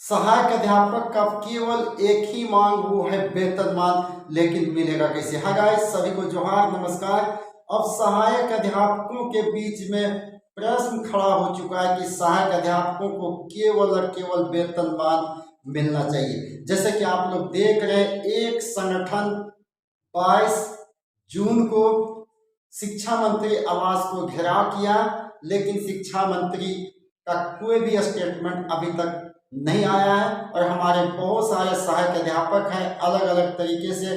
सहायक अध्यापक का केवल एक ही मांग, वो है वेतनमान, लेकिन मिलेगा कैसे। हाय गाइस, सभी को जोहार, नमस्कार। अब सहायक अध्यापकों के बीच में प्रश्न खड़ा हो चुका है कि सहायक अध्यापकों को केवल और केवल वेतनमान मिलना चाहिए। जैसे कि आप लोग देख रहे हैं, एक संगठन 22 जून को शिक्षा मंत्री आवास को घेराव किया, लेकिन शिक्षा मंत्री का कोई भी स्टेटमेंट अभी तक नहीं आया है। और हमारे बहुत सारे सहायक अध्यापक हैं, अलग अलग तरीके से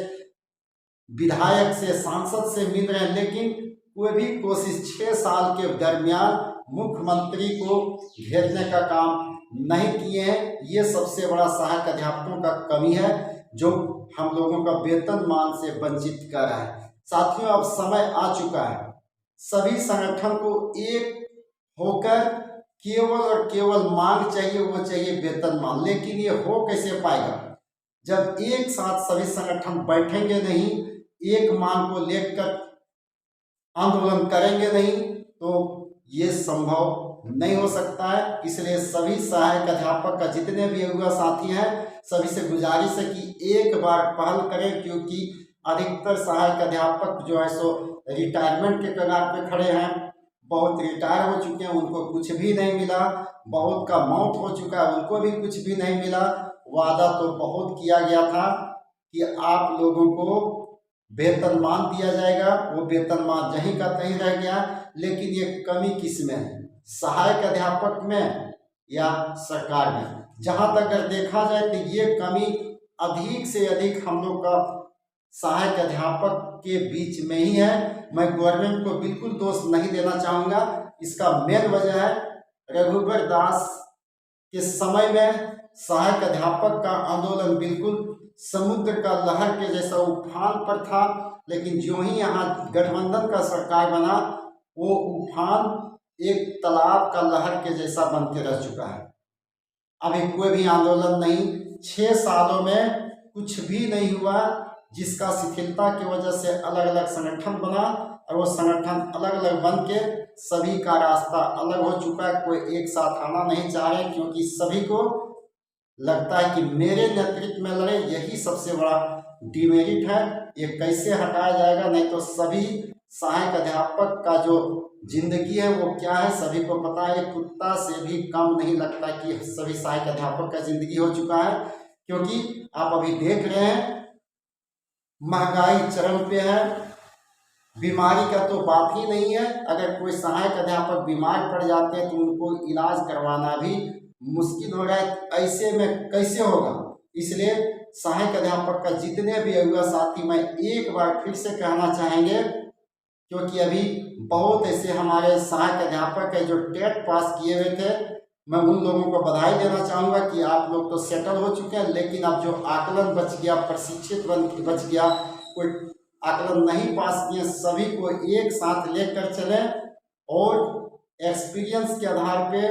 विधायक से, सांसद से मिल रहे हैं, लेकिन कोई भी कोशिश 6 साल के दरमियान मुख्यमंत्री को घेरने का काम नहीं किए हैं। ये सबसे बड़ा सहायक अध्यापकों का कमी है, जो हम लोगों का वेतनमान से वंचित कर रहा है। साथियों, अब समय आ चुका है सभी संगठन को एक होकर केवल और केवल मांग चाहिए, वो चाहिए वेतनमान। लेकिन ये हो कैसे पाएगा जब एक साथ सभी संगठन बैठेंगे नहीं, एक मांग को लेकर आंदोलन करेंगे नहीं, तो ये संभव नहीं हो सकता है। इसलिए सभी सहायक अध्यापक का जितने भी युवा साथी हैं, सभी से गुजारिश है कि एक बार पहल करें, क्योंकि अधिकतर सहायक अध्यापक जो है सो रिटायरमेंट के कगार पे खड़े हैं। बहुत रिटायर हो चुके हैं, उनको कुछ भी नहीं मिला। बहुत का मौत हो चुका है, उनको भी कुछ भी नहीं मिला। वादा तो बहुत किया गया था कि आप लोगों को वेतनमान दिया जाएगा, वो वेतनमान जहीं का तहीं रह गया। लेकिन ये कमी किस में है, सहायक अध्यापक में या सरकार में? जहां तक अगर देखा जाए तो ये कमी अधिक से अधिक हम लोग का सहायक अध्यापक के बीच में ही है। मैं गवर्नमेंट को बिल्कुल दोष नहीं देना चाहूँगा। इसका मेन वजह है, रघुवर दास के समय में सहायक अध्यापक का आंदोलन बिल्कुल समुद्र का लहर के जैसा उफान पर था, लेकिन जो ही यहाँ गठबंधन का सरकार बना, वो उफान एक तालाब का लहर के जैसा बन के रह चुका है। अभी कोई भी आंदोलन नहीं, 6 सालों में कुछ भी नहीं हुआ, जिसका शिथिलता की वजह से अलग अलग संगठन बना, और वो संगठन अलग अलग बन के सभी का रास्ता अलग हो चुका है। कोई एक साथ आना नहीं चाह रहे, क्योंकि सभी को लगता है कि मेरे नेतृत्व में लड़े, यही सबसे बड़ा डिमेरिट है। ये कैसे हटाया जाएगा? नहीं तो सभी सहायक अध्यापक का जो जिंदगी है वो क्या है सभी को पता है। कुत्ता से भी कम नहीं लगता कि सभी सहायक अध्यापक का जिंदगी हो चुका है। क्योंकि आप अभी देख रहे हैं, महंगाई चरम पे है, बीमारी का तो बात ही नहीं है। अगर कोई सहायक अध्यापक बीमार पड़ जाते हैं तो उनको इलाज करवाना भी मुश्किल हो रहा है। ऐसे में कैसे होगा? इसलिए सहायक अध्यापक का जितने भी युवा साथी, मैं एक बार फिर से कहना चाहेंगे, क्योंकि अभी बहुत ऐसे हमारे सहायक अध्यापक है जो टेट पास किए हुए थे। मैं उन लोगों को बधाई देना चाहूँगा कि आप लोग तो सेटल हो चुके हैं, लेकिन अब जो आकलन बच गया, प्रशिक्षित बच गया, कोई आकलन नहीं पास किए, सभी को एक साथ लेकर चले और एक्सपीरियंस के आधार पे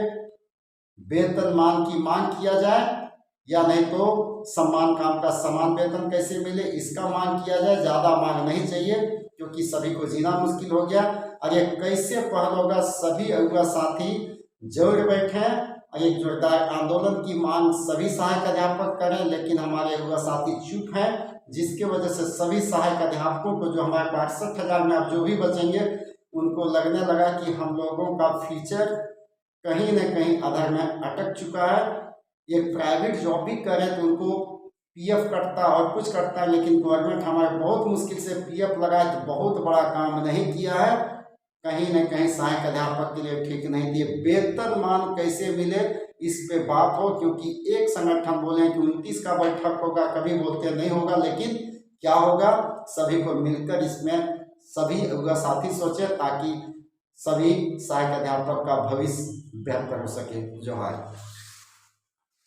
वेतनमान की मांग किया जाए, या नहीं तो समान काम का समान वेतन कैसे मिले, इसका मांग किया जाए। ज़्यादा मांग नहीं चाहिए, क्योंकि सभी को जीना मुश्किल हो गया। और ये कैसे पहल होगा? सभी युवा साथी जोड़ बैठे और एक जोरदार आंदोलन की मांग सभी सहायक अध्यापक करें, लेकिन हमारे युवा साथी चुप हैं, जिसके वजह से सभी सहायक अध्यापकों को, जो हमारे 62,000 में अब जो भी बचेंगे, उनको लगने लगा कि हम लोगों का फ्यूचर कहीं न कहीं अधर में अटक चुका है। एक प्राइवेट जॉब भी करें तो उनको पीएफ कटता और कुछ कटता है, लेकिन गवर्नमेंट हमारे बहुत मुश्किल से पीएफ लगाए, तो बहुत बड़ा काम नहीं किया है। कहीं न कहीं सहायक अध्यापक के लिए ठीक नहीं दिए। वेतनमान कैसे मिले, इस पे बात हो, क्योंकि एक संगठन बोले कि 29 का बैठक होगा, कभी बोलते नहीं होगा, लेकिन क्या होगा? सभी को मिलकर इसमें सभी युवा साथी सोचे, ताकि सभी सहायक अध्यापक का भविष्य बेहतर हो सके। जोहार।